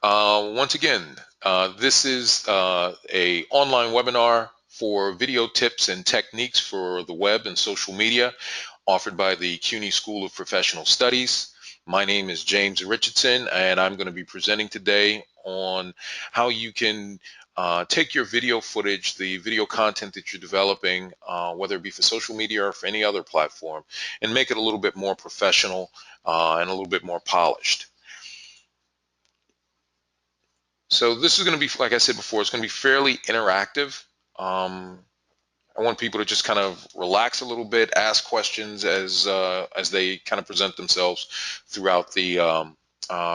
Once again, this is a online webinar for video tips and techniques for the web and social media offered by the CUNY School of Professional Studies. My name is James Richardson, and I'm going to be presenting today on how you can take your video footage, the video content that you're developing, whether it be for social media or for any other platform, and make it a little bit more professional and a little bit more polished. So this is going to be, like I said before, it's going to be fairly interactive. Um, I want people to just kind of relax a little bit, ask questions as they kind of present themselves throughout the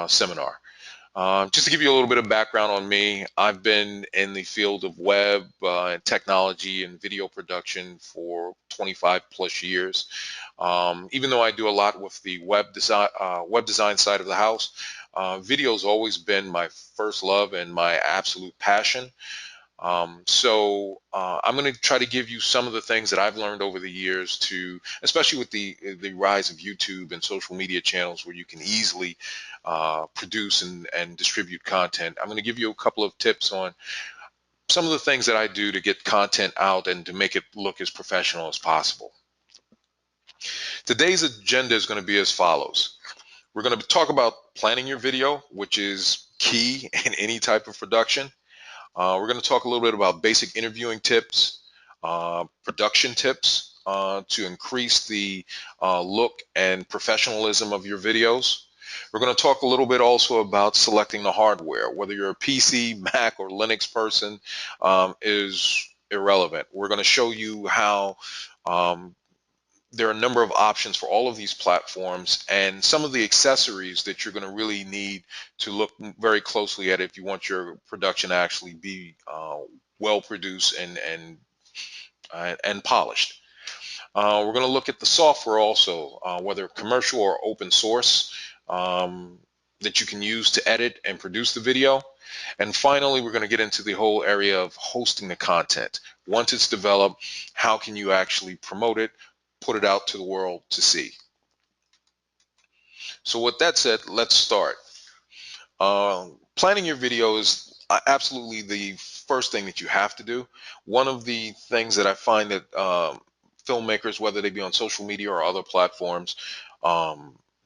seminar. Just to give you a little bit of background on me, I've been in the field of web technology and video production for 25 plus years. Even though I do a lot with the web design side of the house, video's always been my first love and my absolute passion. I'm going to try to give you some of the things that I've learned over the years to, especially with the rise of YouTube and social media channels where you can easily produce and distribute content. I'm going to give you a couple of tips on some of the things that I do to get content out and to make it look as professional as possible. Today's agenda is going to be as follows. We're going to talk about planning your video, which is key in any type of production. We're going to talk a little bit about basic interviewing tips, production tips to increase the look and professionalism of your videos. We're going to talk a little bit also about selecting the hardware. Whether you're a PC, Mac, or Linux person is irrelevant. We're going to show you how um, there are a number of options for all of these platforms and some of the accessories that you're going to really need to look very closely at if you want your production to actually be well produced and polished. We're going to look at the software also, whether commercial or open source, that you can use to edit and produce the video. And finally, we're going to get into the whole area of hosting the content. Once it's developed, how can you actually promote it, put it out to the world to see? So with that said, let's start. Planning your video is absolutely the first thing that you have to do. One of the things that I find that filmmakers, whether they be on social media or other platforms,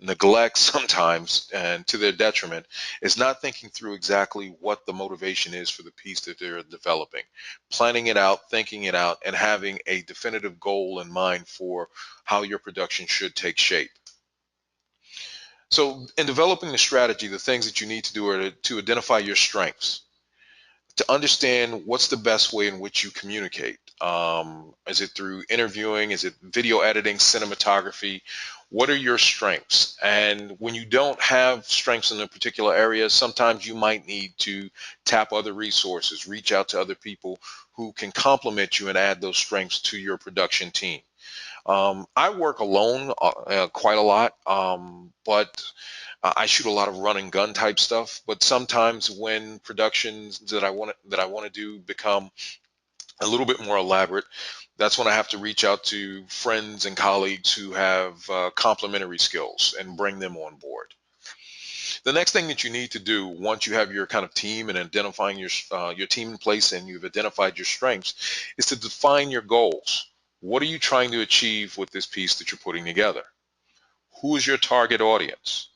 neglect sometimes and to their detriment is not thinking through exactly what the motivation is for the piece that they're developing. Planning it out, thinking it out, and having a definitive goal in mind for how your production should take shape. So in developing the strategy, the things that you need to do are to identify your strengths, to understand what's the best way in which you communicate. Is it through interviewing? Is it video editing, cinematography? What are your strengths? And when you don't have strengths in a particular area, sometimes you might need to tap other resources, reach out to other people who can complement you and add those strengths to your production team. I work alone quite a lot, but I shoot a lot of run and gun type stuff. But sometimes when productions that I want to do become a little bit more elaborate, that's when I have to reach out to friends and colleagues who have complementary skills and bring them on board. The next thing that you need to do once you have your kind of team and identifying your team in place and you've identified your strengths is to define your goals. What are you trying to achieve with this piece that you're putting together? Who is your target audience?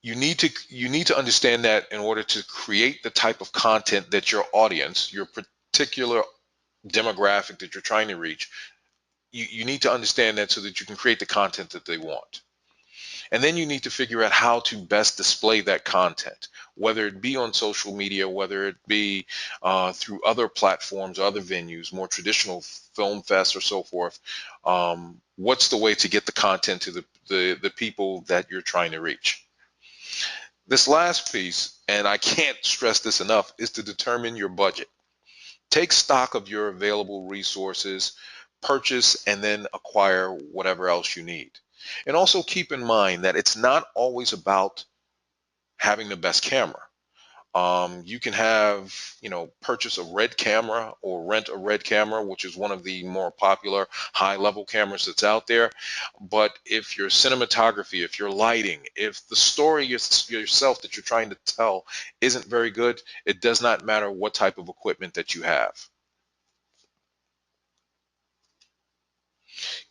You need to understand that in order to create the type of content that your audience, your particular demographic that you're trying to reach, you need to understand that so that you can create the content that they want. And then you need to figure out how to best display that content, whether it be on social media, whether it be through other platforms, other venues, more traditional film fests or so forth. What's the way to get the content to the people that you're trying to reach? This last piece, and I can't stress this enough, is to determine your budget. Take stock of your available resources, purchase and then acquire whatever else you need. And also keep in mind that it's not always about having the best camera. You can have, purchase a red camera or rent a red camera, which is one of the more popular high level cameras that's out there. But if your cinematography, if your lighting, if the story yourself that you're trying to tell isn't very good, it does not matter what type of equipment that you have.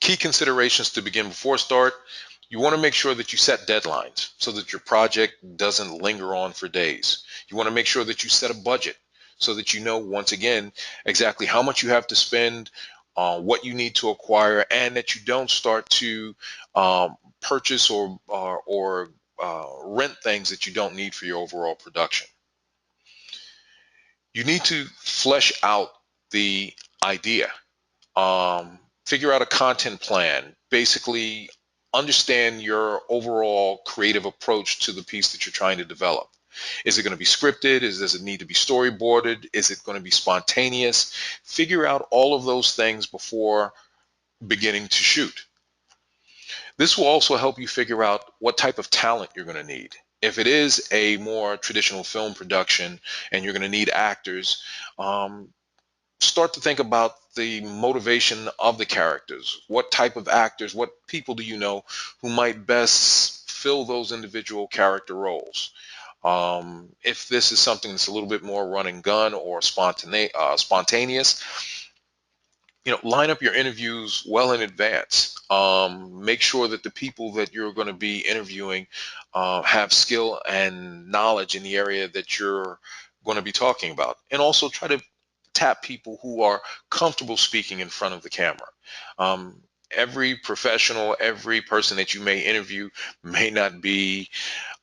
Key considerations to begin before start. You want to make sure that you set deadlines so that your project doesn't linger on for days. You want to make sure that you set a budget so that you know, once again, exactly how much you have to spend, what you need to acquire, and that you don't start to purchase or rent things that you don't need for your overall production. You need to flesh out the idea. Figure out a content plan. Basically, understand your overall creative approach to the piece that you're trying to develop. Is it going to be scripted? Does it need to be storyboarded? Is it going to be spontaneous? Figure out all of those things before beginning to shoot. This will also help you figure out what type of talent you're going to need. If it is a more traditional film production and you're going to need actors, start to think about the motivation of the characters. What type of actors, what people do you know who might best fill those individual character roles? If this is something that's a little bit more run and gun or spontaneous, line up your interviews well in advance. Make sure that the people that you're going to be interviewing have skill and knowledge in the area that you're going to be talking about, and also try to tap people who are comfortable speaking in front of the camera. Um, every professional, every person that you may interview may not be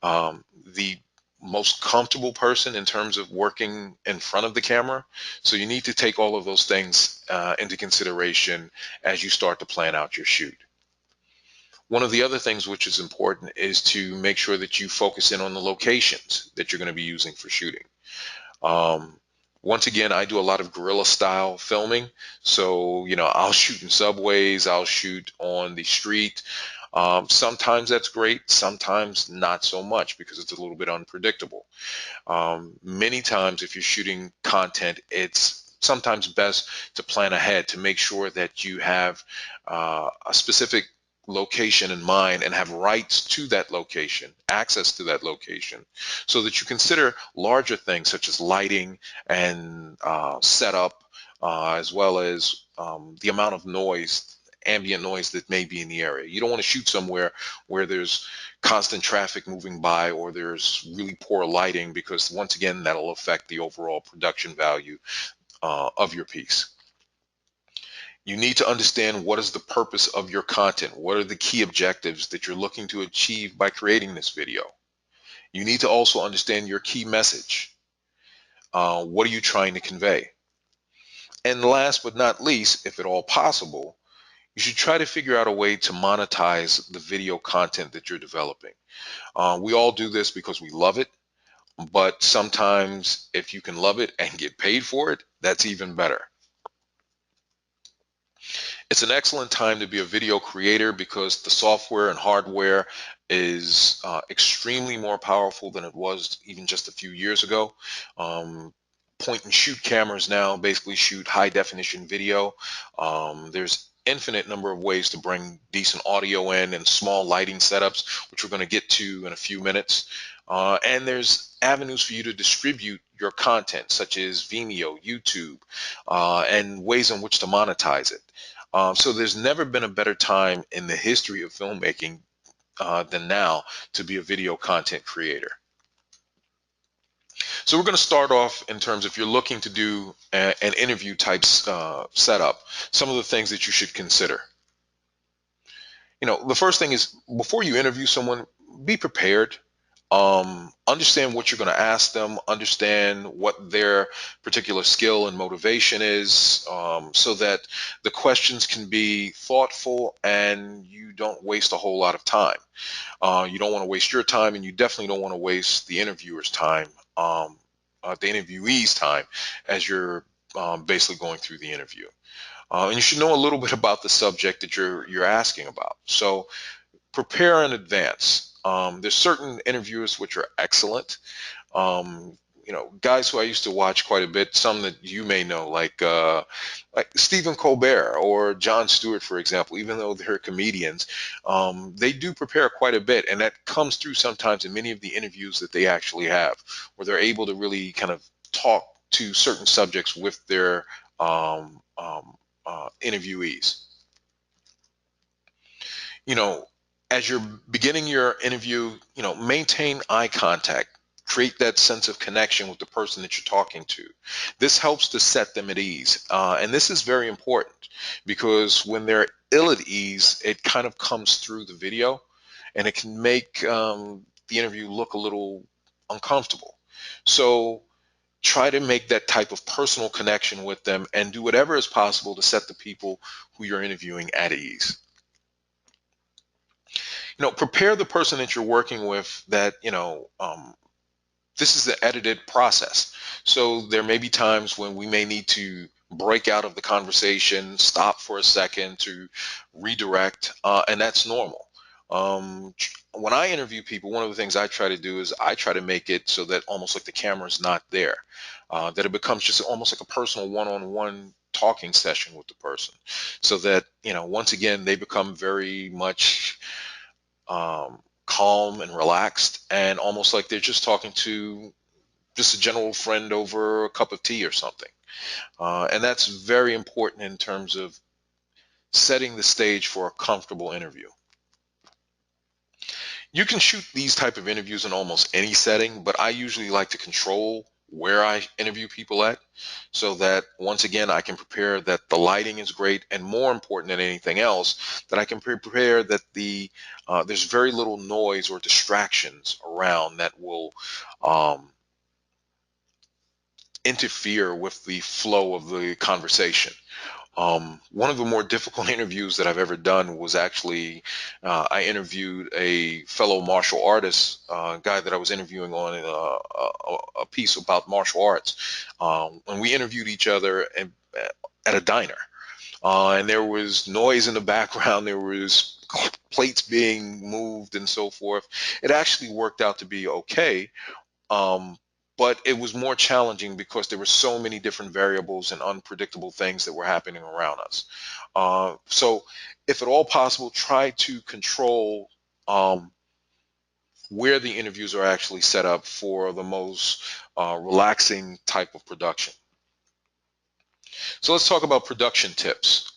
the most comfortable person in terms of working in front of the camera. So you need to take all of those things into consideration as you start to plan out your shoot. One of the other things which is important is to make sure that you focus in on the locations that you're going to be using for shooting. Um, Once again, I do a lot of guerrilla style filming. So, I'll shoot in subways, I'll shoot on the street. Sometimes that's great, sometimes not so much because it's a little bit unpredictable. Many times, if you're shooting content, it's sometimes best to plan ahead to make sure that you have a specific location in mind and have rights to that location, access to that location, so that you consider larger things such as lighting and setup, as well as the amount of noise, ambient noise that may be in the area. You don't want to shoot somewhere where there's constant traffic moving by or there's really poor lighting, because once again, that'll affect the overall production value of your piece. You need to understand what is the purpose of your content. What are the key objectives that you're looking to achieve by creating this video? You need to also understand your key message. What are you trying to convey? And last but not least, if at all possible, you should try to figure out a way to monetize the video content that you're developing. We all do this because we love it, but sometimes if you can love it and get paid for it, that's even better. It's an excellent time to be a video creator because the software and hardware is extremely more powerful than it was even just a few years ago. Point and shoot cameras now basically shoot high definition video. There's infinite number of ways to bring decent audio in and small lighting setups, which we're going to get to in a few minutes. And there's avenues for you to distribute your content, such as Vimeo, YouTube, and ways in which to monetize it. So there's never been a better time in the history of filmmaking than now to be a video content creator. So we're going to start off in terms, if you're looking to do an interview type setup, some of the things that you should consider. The first thing is, before you interview someone, be prepared. Understand what you're going to ask them, understand what their particular skill and motivation is, so that the questions can be thoughtful and you don't waste a whole lot of time. You don't want to waste your time, and you definitely don't want to waste the interviewer's time, the interviewee's time, as you're basically going through the interview. And you should know a little bit about the subject that you're asking about. So prepare in advance. There's certain interviewers which are excellent. guys who I used to watch quite a bit, some that you may know, like Stephen Colbert or Jon Stewart, for example. Even though they're comedians, they do prepare quite a bit, and that comes through sometimes in many of the interviews that they actually have, where they're able to really kind of talk to certain subjects with their interviewees. you know, as you're beginning your interview, maintain eye contact. Create that sense of connection with the person that you're talking to. This helps to set them at ease. And this is very important because when they're ill at ease, it kind of comes through the video and it can make the interview look a little uncomfortable. So try to make that type of personal connection with them and do whatever is possible to set the people who you're interviewing at ease. Prepare the person that you're working with that, this is the edited process. So there may be times when we may need to break out of the conversation, stop for a second to redirect, and that's normal. When I interview people, one of the things I try to do is I try to make it so that almost like the camera's not there, that it becomes just almost like a personal one-on-one talking session with the person, so that, once again, they become very much calm and relaxed and almost like they're just talking to just a general friend over a cup of tea or something. And that's very important in terms of setting the stage for a comfortable interview. You can shoot these type of interviews in almost any setting, but I usually like to control where I interview people at so that once again I can prepare that the lighting is great, and more important than anything else, that I can prepare that there's very little noise or distractions around that will interfere with the flow of the conversation. One of the more difficult interviews that I've ever done was actually, I interviewed a fellow martial artist, guy that I was interviewing on a piece about martial arts. And we interviewed each other at a diner. And there was noise in the background. There was plates being moved and so forth. It actually worked out to be okay. Um, but it was more challenging because there were so many different variables and unpredictable things that were happening around us. So if at all possible, try to control where the interviews are actually set up for the most relaxing type of production. So let's talk about production tips.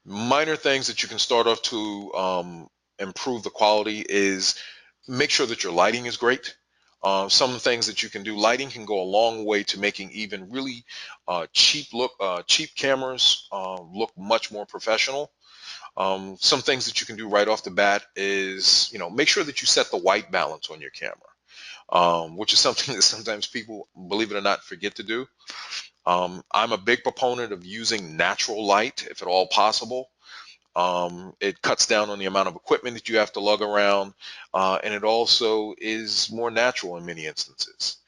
Minor things that you can start off to improve the quality is make sure that your lighting is great. Some things that you can do, lighting can go a long way to making even really cheap cameras look much more professional. Some things that you can do right off the bat is, make sure that you set the white balance on your camera, which is something that sometimes people, believe it or not, forget to do. I'm a big proponent of using natural light if at all possible. It cuts down on the amount of equipment that you have to lug around, and it also is more natural in many instances.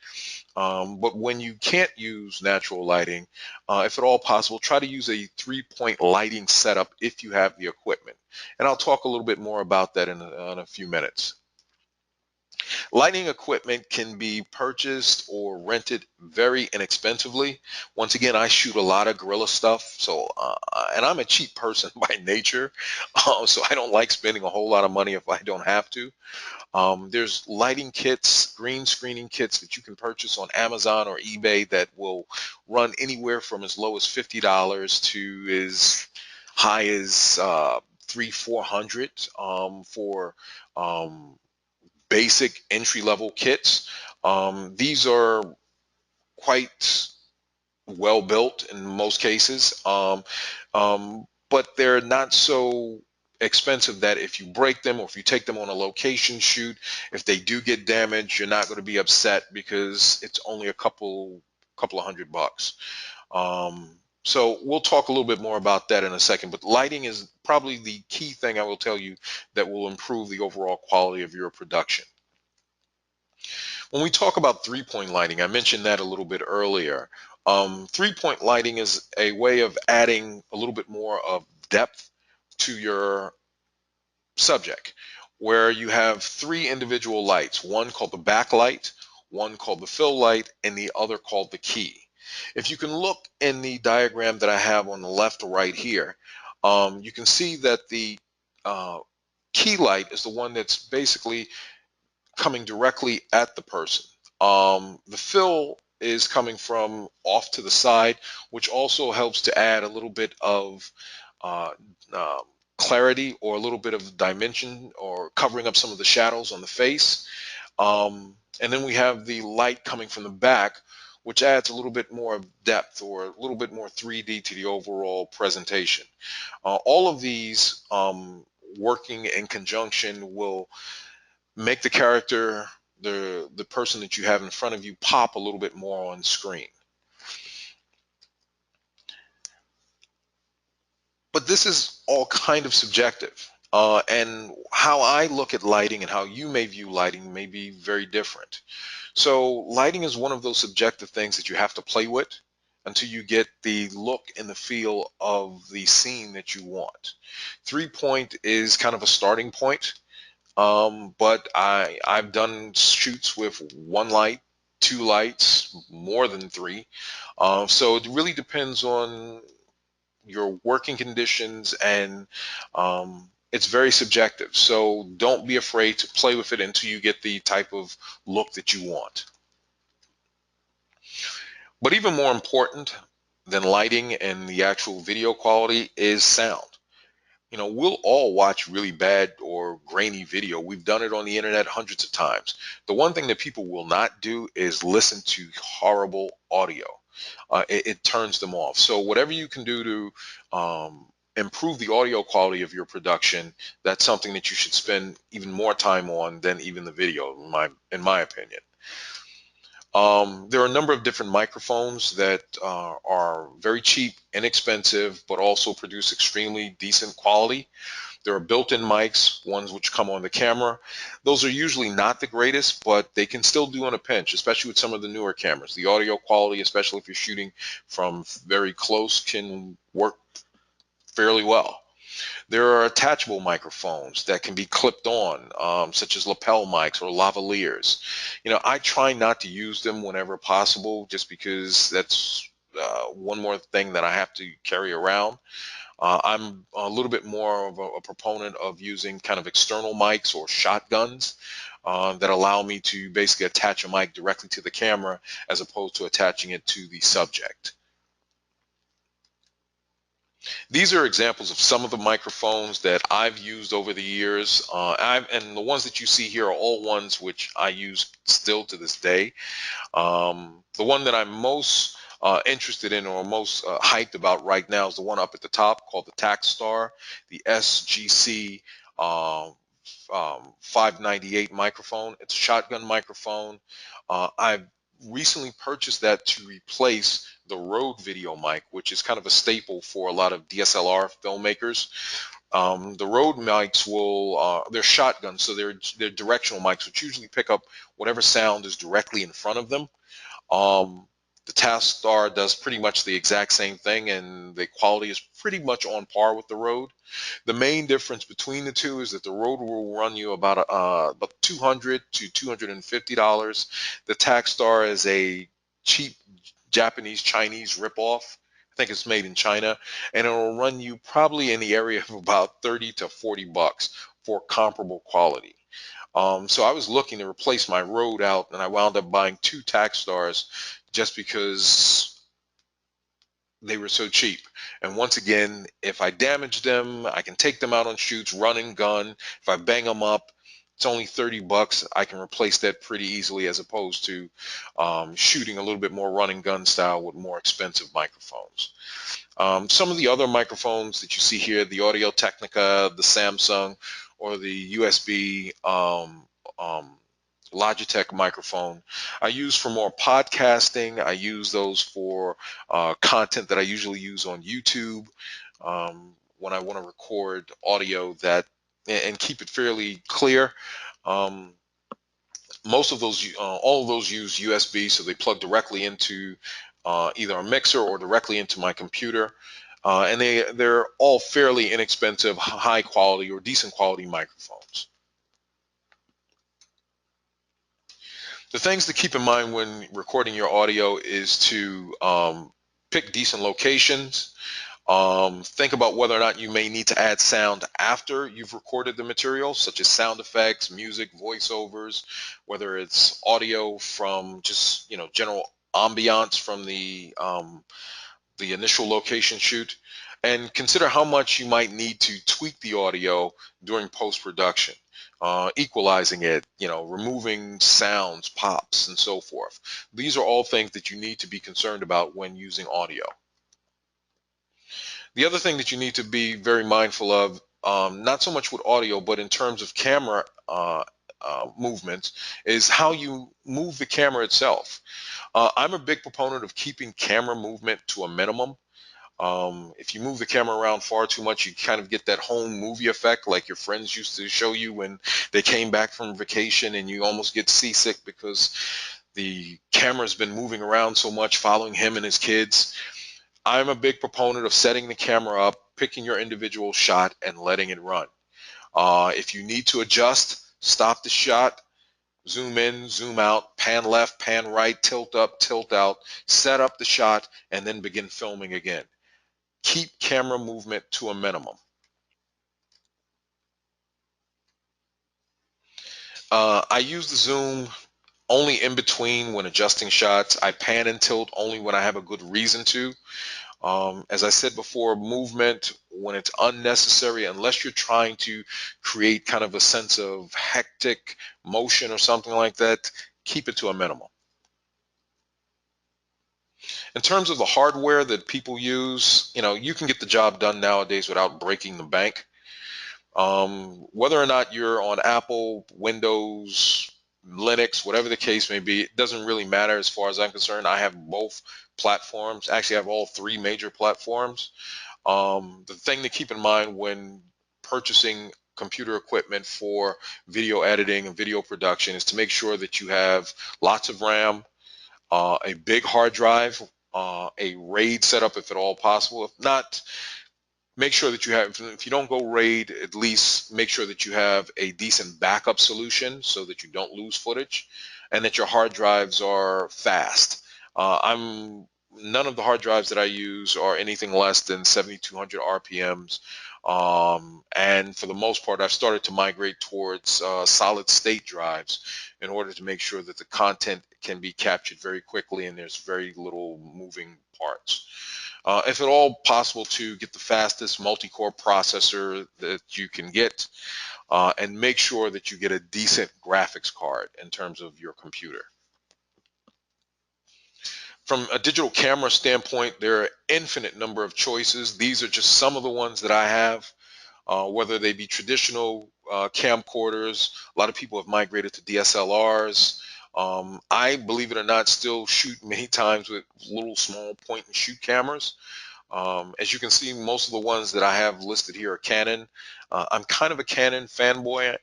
But when you can't use natural lighting, if at all possible, try to use a 3-point lighting setup if you have the equipment. And I'll talk a little bit more about that in a few minutes. Lighting equipment can be purchased or rented very inexpensively. Once again, I shoot a lot of guerrilla stuff, so and I'm a cheap person by nature, so I don't like spending a whole lot of money if I don't have to. There's lighting kits, green screening kits that you can purchase on Amazon or eBay that will run anywhere from as low as $50 to as high as 300-400 for basic entry-level kits. These are quite well built in most cases, but they're not so expensive that if you break them or if you take them on a location shoot, if they do get damaged, you're not going to be upset because it's only a couple of $100. So we'll talk a little bit more about that in a second, but lighting is probably the key thing I will tell you that will improve the overall quality of your production. When we talk about 3-point lighting, I mentioned that a little bit earlier. 3-point lighting is a way of adding a little bit more of depth to your subject, where you have 3 individual lights, one called the backlight, one called the fill light and the other called the key. If you can look in the diagram that I have on the left or right here, you can see that the uh, key light is the one that's basically coming directly at the person. The fill is coming from off to the side, which also helps to add a little bit of uh, uh, clarity or a little bit of dimension or covering up some of the shadows on the face. And then we have the light coming from the back, which adds a little bit more depth or a little bit more 3D to the overall presentation. All of these working in conjunction will make the character, the person that you have in front of you, pop a little bit more on screen. But this is all kind of subjective. And how I look at lighting and how you may view lighting may be very different. So lighting is one of those subjective things that you have to play with until you get the look and the feel of the scene that you want. 3-point is kind of a starting point. But I've done shoots with one light, two lights, more than three. So it really depends on your working conditions, and it's very subjective. So don't be afraid to play with it until you get the type of look that you want. But even more important than lighting and the actual video quality is sound. You know, we'll all watch really bad or grainy video. We've done it on the internet hundreds of times. The one thing that people will not do is listen to horrible audio. It turns them off. So whatever you can do to improve the audio quality of your production, that's something that you should spend even more time on than even the video, in my opinion. There are a number of different microphones that are very cheap, inexpensive, but also produce extremely decent quality. There are built-in mics, ones which come on the camera. Those are usually not the greatest, but they can still do on a pinch, especially with some of the newer cameras. The audio quality, especially if you're shooting from very close, can work fairly well. There are attachable microphones that can be clipped on, such as lapel mics or lavaliers. You know, I try not to use them whenever possible, just because that's one more thing that I have to carry around. I'm a little bit more of a proponent of using kind of external mics or shotguns that allow me to basically attach a mic directly to the camera as opposed to attaching it to the subject. These are examples of some of the microphones that I've used over the years. And the ones that you see here are all ones which I use still to this day. The one that I'm most interested in or most hyped about right now is the one up at the top called the Takstar, the SGC 598 microphone. It's a shotgun microphone. I've recently purchased that to replace the Rode video mic, which is kind of a staple for a lot of DSLR filmmakers. The Rode mics they're shotguns, so they're directional mics, which usually pick up whatever sound is directly in front of them. Um, the Taskar does pretty much the exact same thing, and the quality is pretty much on par with the Rode. The main difference between the two is that the Rode will run you about $200 to $250. The Takstar is a cheap Japanese Chinese ripoff. I think it's made in China, and it will run you probably in the area of about 30 to 40 bucks for comparable quality. So I was looking to replace my Rode out, and I wound up buying two Tackstars just because they were so cheap. And once again, if I damage them, I can take them out on shoots, run and gun. If I bang them up, it's only 30 bucks. I can replace that pretty easily as opposed to shooting a little bit more run and gun style with more expensive microphones. Some of the other microphones that you see here, the Audio Technica, the Samsung, or the USB um, Logitech microphone, I use for more podcasting. I use those for content that I usually use on YouTube when I want to record audio that and keep it fairly clear. Um, Most of those, all of those use USB, so they plug directly into either a mixer or directly into my computer. And they're all fairly inexpensive, high quality or decent quality microphones. The things to keep in mind when recording your audio is to pick decent locations. Think about whether or not you may need to add sound after you've recorded the material, such as sound effects, music, voiceovers, whether it's audio from just general ambiance from the initial location shoot, and consider how much you might need to tweak the audio during post-production, equalizing it, removing sounds, pops, and so forth. These are all things that you need to be concerned about when using audio. The other thing that you need to be very mindful of, not so much with audio, but in terms of camera movements, is how you move the camera itself. I'm a big proponent of keeping camera movement to a minimum. If you move the camera around far too much, you kind of get that home movie effect like your friends used to show you when they came back from vacation, and you almost get seasick because the camera's been moving around so much following him and his kids. I'm a big proponent of setting the camera up, picking your individual shot, and letting it run. If you need to adjust, stop the shot, zoom in, zoom out, pan left, pan right, tilt up, tilt out, set up the shot, and then begin filming again. Keep camera movement to a minimum. I use the zoom only in between when adjusting shots. I pan and tilt only when I have a good reason to. As I said before, movement when it's unnecessary, unless you're trying to create kind of a sense of hectic motion or something like that, keep it to a minimum. In terms of the hardware that people use, you can get the job done nowadays without breaking the bank. Whether or not you're on Apple, Windows, Linux, whatever the case may be, it doesn't really matter as far as I'm concerned. I have both platforms. Actually, I have all three major platforms. The thing to keep in mind when purchasing computer equipment for video editing and video production is to make sure that you have lots of RAM, a big hard drive, a RAID setup if at all possible. If not, make sure that you have, if you don't go RAID, at least make sure that you have a decent backup solution so that you don't lose footage and that your hard drives are fast. None of the hard drives that I use are anything less than 7,200 RPMs. And for the most part, I've started to migrate towards solid state drives in order to make sure that the content can be captured very quickly and there's very little moving parts. If at all possible, to get the fastest multi-core processor that you can get, and make sure that you get a decent graphics card in terms of your computer. From a digital camera standpoint, there are infinite number of choices. These are just some of the ones that I have, whether they be traditional camcorders. A lot of people have migrated to DSLRs. I, believe it or not, still shoot many times with little small point and shoot cameras. As you can see, most of the ones that I have listed here are Canon. I'm kind of a Canon fanboy.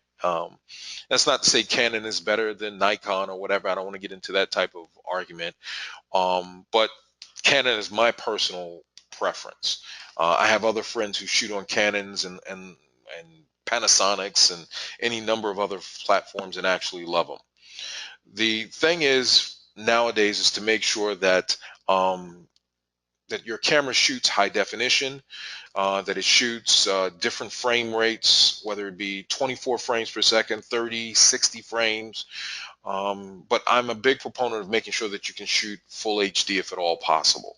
That's not to say Canon is better than Nikon or whatever. I don't want to get into that type of argument. But Canon is my personal preference. I have other friends who shoot on Canons and Panasonics and any number of other platforms and actually love them. The thing is nowadays is to make sure that that your camera shoots high definition, that it shoots different frame rates, whether it be 24 frames per second, 30, 60 frames. But I'm a big proponent of making sure that you can shoot full HD if at all possible.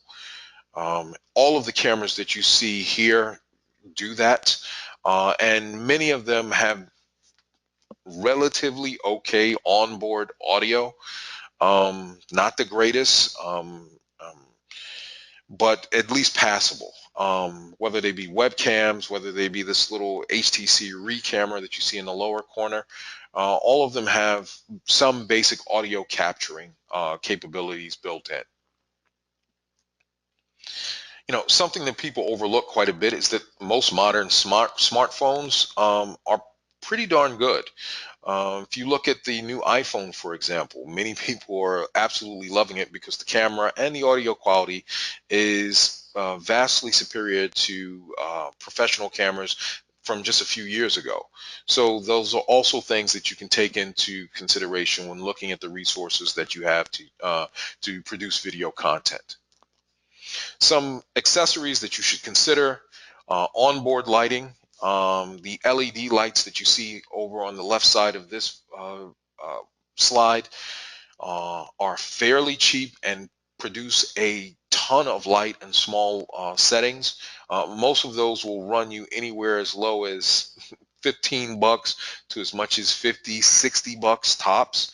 All of the cameras that you see here do that, and many of them have relatively okay onboard audio. Not the greatest, but at least passable. Whether they be webcams, whether they be this little HTC Re camera that you see in the lower corner, all of them have some basic audio capturing capabilities built in. Something that people overlook quite a bit is that most modern smartphones are pretty darn good. If you look at the new iPhone, for example, many people are absolutely loving it because the camera and the audio quality is vastly superior to professional cameras from just a few years ago. So those are also things that you can take into consideration when looking at the resources that you have to produce video content. Some accessories that you should consider: onboard lighting. The LED lights that you see over on the left side of this slide are fairly cheap and produce a ton of light in small settings. Most of those will run you anywhere as low as 15 bucks to as much as 50, 60 bucks tops.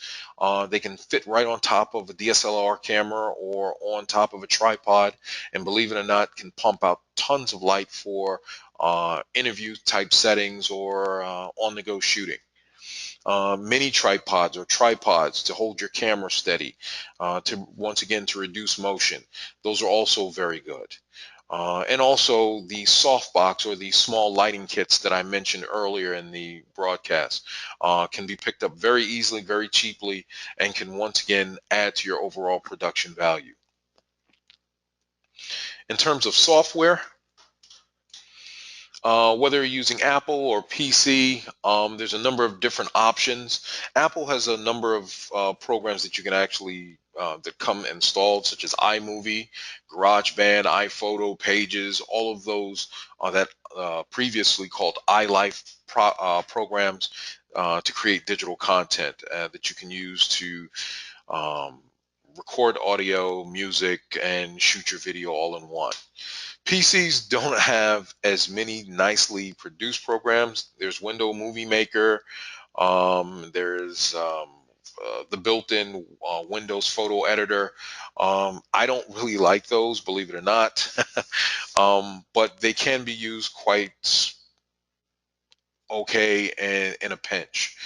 They can fit right on top of a DSLR camera or on top of a tripod, and believe it or not, can pump out tons of light for interview type settings or on the go shooting. Mini tripods or tripods to hold your camera steady, to once again to reduce motion. Those are also very good. And also the softbox or the small lighting kits that I mentioned earlier in the broadcast can be picked up very easily, very cheaply, and can once again add to your overall production value. In terms of software, whether you're using Apple or PC, there's a number of different options. Apple has a number of programs that you can actually that come installed, such as iMovie, GarageBand, iPhoto, Pages, all of those that previously called iLife programs to create digital content that you can use to um, record audio, music, and shoot your video all in one. PCs don't have as many nicely produced programs. There's Windows Movie Maker. There's the built-in Windows Photo Editor. I don't really like those, believe it or not, but they can be used quite okay in a pinch.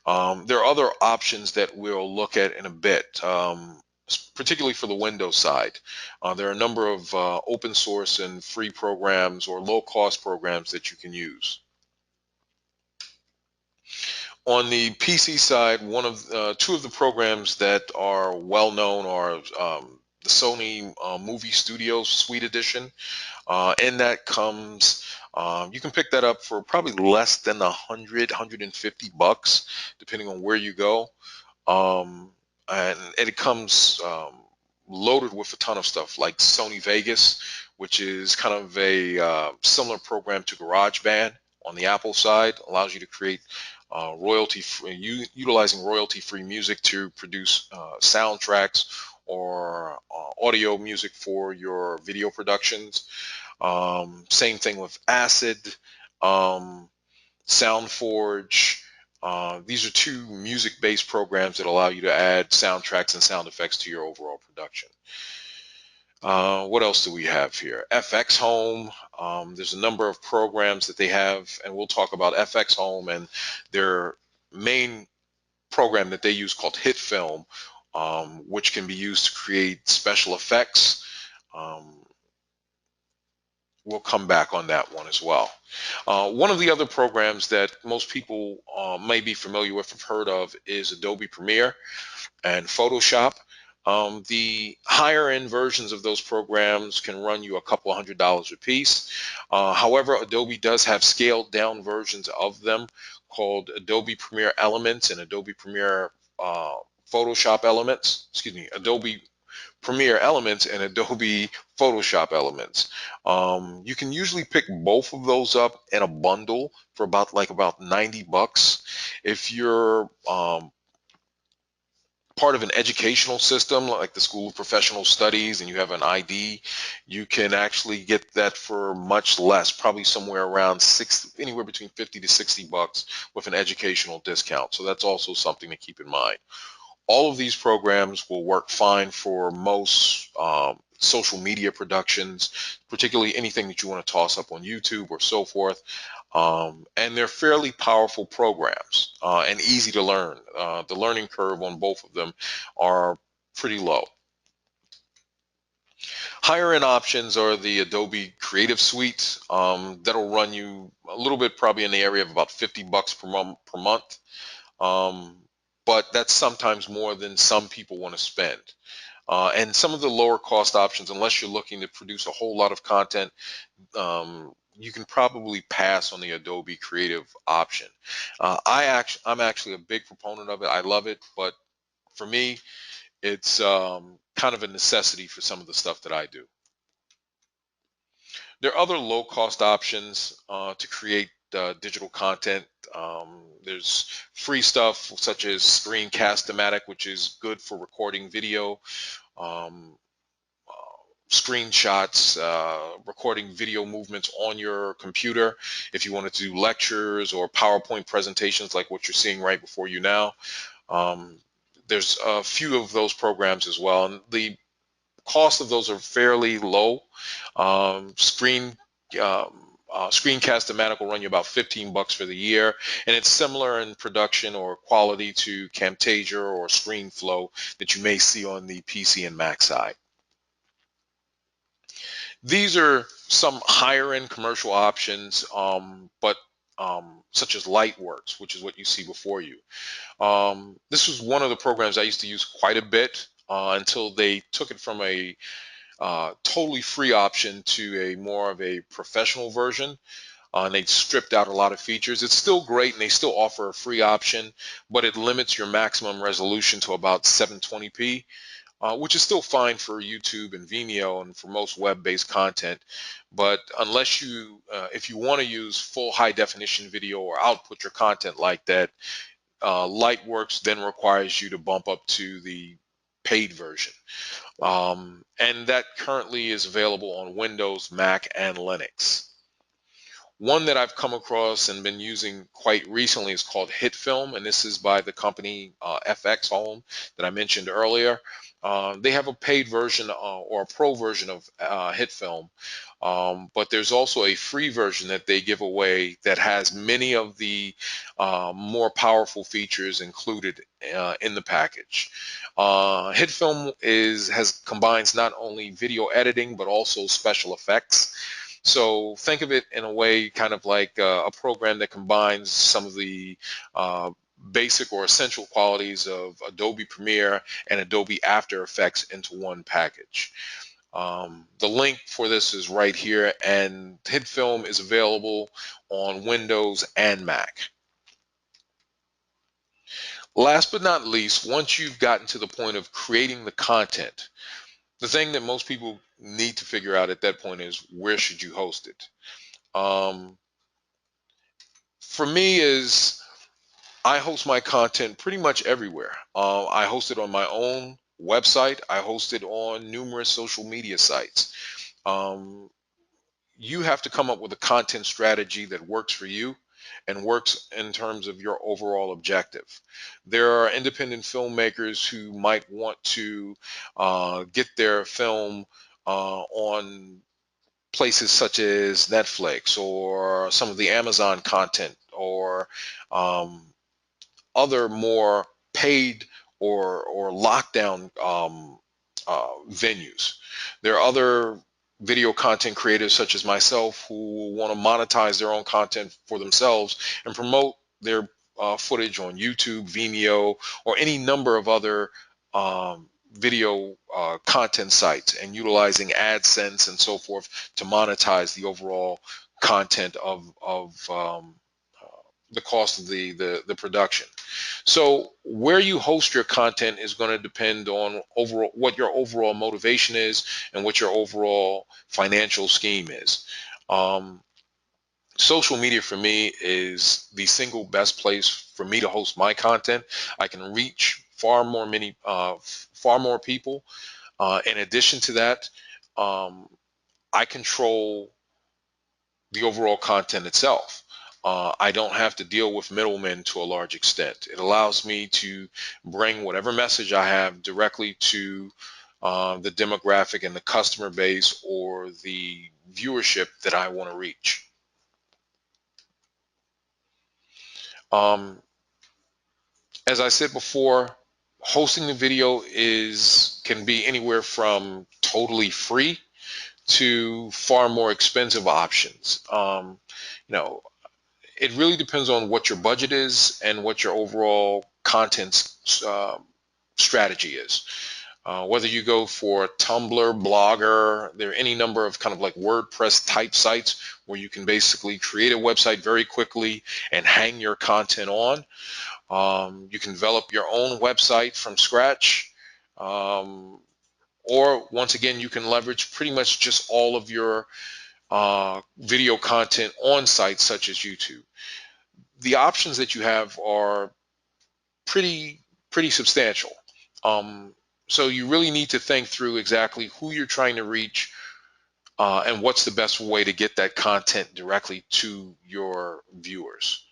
There are other options that we'll look at in a bit, particularly for the Windows side. There are a number of open source and free programs or low cost programs that you can use. On the PC side, two of the programs that are well known are the Sony Movie Studios Suite Edition, and that comes. You can pick that up for probably less than 150 bucks, depending on where you go. And it comes loaded with a ton of stuff like Sony Vegas, which is kind of a similar program to GarageBand on the Apple side. Allows you to create utilizing royalty-free music to produce soundtracks or audio music for your video productions. Same thing with Acid, SoundForge. These are two music-based programs that allow you to add soundtracks and sound effects to your overall production. What else do we have here? FX Home. There's a number of programs that they have, and we'll talk about FX Home and their main program that they use called HitFilm, which can be used to create special effects. We'll come back on that one as well. One of the other programs that most people may be familiar with, have heard of, is Adobe Premiere and Photoshop. The higher end versions of those programs can run you a couple $100s a piece. However, Adobe does have scaled down versions of them called Adobe Premiere Elements and Adobe Premiere Photoshop Elements. Excuse me, Adobe Premiere Elements and Adobe Photoshop Elements. You can usually pick both of those up in a bundle for about 90 bucks. If you're part of an educational system like the School of Professional Studies and you have an ID, you can actually get that for much less, probably somewhere around anywhere between 50 to 60 bucks with an educational discount. So that's also something to keep in mind. All of these programs will work fine for most social media productions, particularly anything that you want to toss up on YouTube or so forth. And they're fairly powerful programs and easy to learn. The learning curve on both of them are pretty low. Higher end options are the Adobe Creative Suite. That'll run you a little bit, probably in the area of about 50 bucks per month. But that's sometimes more than some people want to spend. And some of the lower cost options, unless you're looking to produce a whole lot of content, you can probably pass on the Adobe Creative option. I'm actually a big proponent of it. I love it, but for me, it's kind of a necessity for some of the stuff that I do. There are other low-cost options to create digital content. There's free stuff such as Screencast-O-Matic, which is good for recording video, um, screenshots, recording video movements on your computer. If you want to do lectures or PowerPoint presentations like what you're seeing right before you now, um, there's a few of those programs as well. And the cost of those are fairly low. Screencast-O-Matic will run you about 15 bucks for the year, and it's similar in production or quality to Camtasia or ScreenFlow that you may see on the PC and Mac side. These are some higher end commercial options, but such as Lightworks, which is what you see before you. This was one of the programs I used to use quite a bit until they took it from a totally free option to a more of a professional version. And they stripped out a lot of features. It's still great, and they still offer a free option, but it limits your maximum resolution to about 720p, which is still fine for YouTube and Vimeo and for most web-based content. But unless if you want to use full high definition video or output your content like that, Lightworks then requires you to bump up to the paid version. And that currently is available on Windows, Mac, and Linux. One that I've come across and been using quite recently is called HitFilm, and this is by the company FX Home that I mentioned earlier. They have a paid version or a pro version of HitFilm, but there's also a free version that they give away that has many of the more powerful features included in the package. HitFilm combines not only video editing but also special effects. So think of it in a way kind of like a program that combines some of the basic or essential qualities of Adobe Premiere and Adobe After Effects into one package. The link for this is right here, and HitFilm is available on Windows and Mac. Last but not least, once you've gotten to the point of creating the content, the thing that most people need to figure out at that point is, where should you host it? For me, I host my content pretty much everywhere. I host it on my own website. I host it on numerous social media sites. You have to come up with a content strategy that works for you and works in terms of your overall objective. There are independent filmmakers who might want to get their film on places such as Netflix or some of the Amazon content or other more paid or lockdown venues. There are other video content creators such as myself who want to monetize their own content for themselves and promote their footage on YouTube, Vimeo, or any number of other video content sites, and utilizing AdSense and so forth to monetize the overall content of the cost of the production. So where you host your content is going to depend on overall what your overall motivation is and what your overall financial scheme is. Social media for me is the single best place for me to host my content. I can reach far more people. In addition to that, I control the overall content itself. I don't have to deal with middlemen to a large extent. It allows me to bring whatever message I have directly to the demographic and the customer base or the viewership that I want to reach. As I said before, hosting the video can be anywhere from totally free to far more expensive options. You know, it really depends on what your budget is and what your overall content strategy is. Whether you go for Tumblr, Blogger, there are any number of kind of like WordPress type sites where you can basically create a website very quickly and hang your content on. You can develop your own website from scratch. Or once again, you can leverage pretty much just all of your video content on sites such as YouTube. The options that you have are pretty substantial. Um, so you really need to think through exactly who you're trying to reach and what's the best way to get that content directly to your viewers.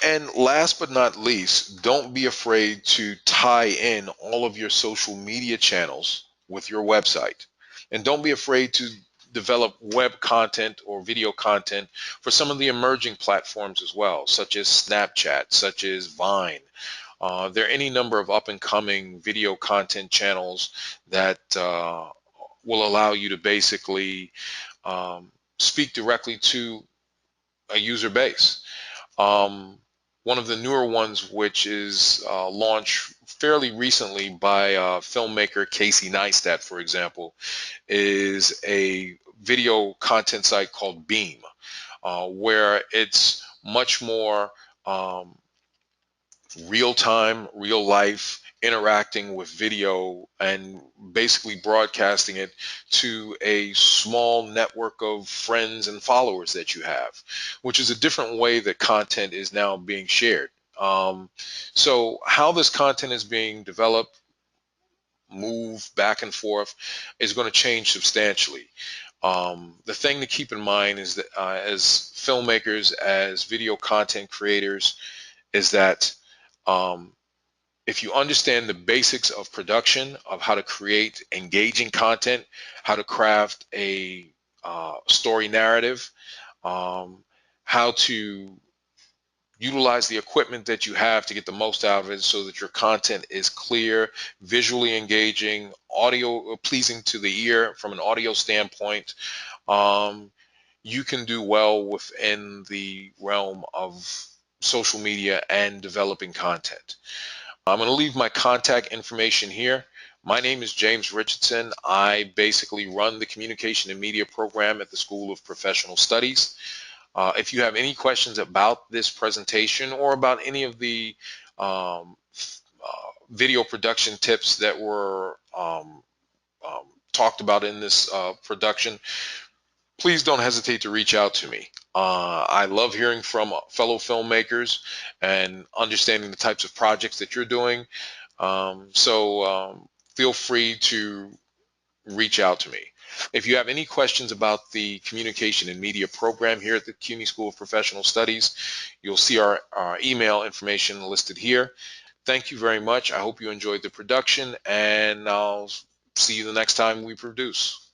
And last but not least, don't be afraid to tie in all of your social media channels with your website. And don't be afraid to develop web content or video content for some of the emerging platforms as well, such as Snapchat, such as Vine. There are any number of up and coming video content channels that will allow you to basically speak directly to a user base. Um, One of the newer ones, which is launched fairly recently by filmmaker Casey Neistat, for example, is a video content site called Beam, where it's much more real time, real life, interacting with video and basically broadcasting it to a small network of friends and followers that you have, which is a different way that content is now being shared. So how this content is being developed, move back and forth, is going to change substantially. The thing to keep in mind is that as filmmakers, as video content creators, is that um, if you understand the basics of production, of how to create engaging content, how to craft a story narrative, how to utilize the equipment that you have to get the most out of it so that your content is clear, visually engaging, audio pleasing to the ear from an audio standpoint, um, you can do well within the realm of social media and developing content. I'm going to leave my contact information here. My name is James Richardson. I basically run the communication and media program at the School of Professional Studies. If you have any questions about this presentation or about any of the um, video production tips that were talked about in this production, please don't hesitate to reach out to me. I love hearing from fellow filmmakers and understanding the types of projects that you're doing. So feel free to reach out to me. If you have any questions about the communication and media program here at the CUNY School of Professional Studies, you'll see our email information listed here. Thank you very much. I hope you enjoyed the production, and I'll see you the next time we produce.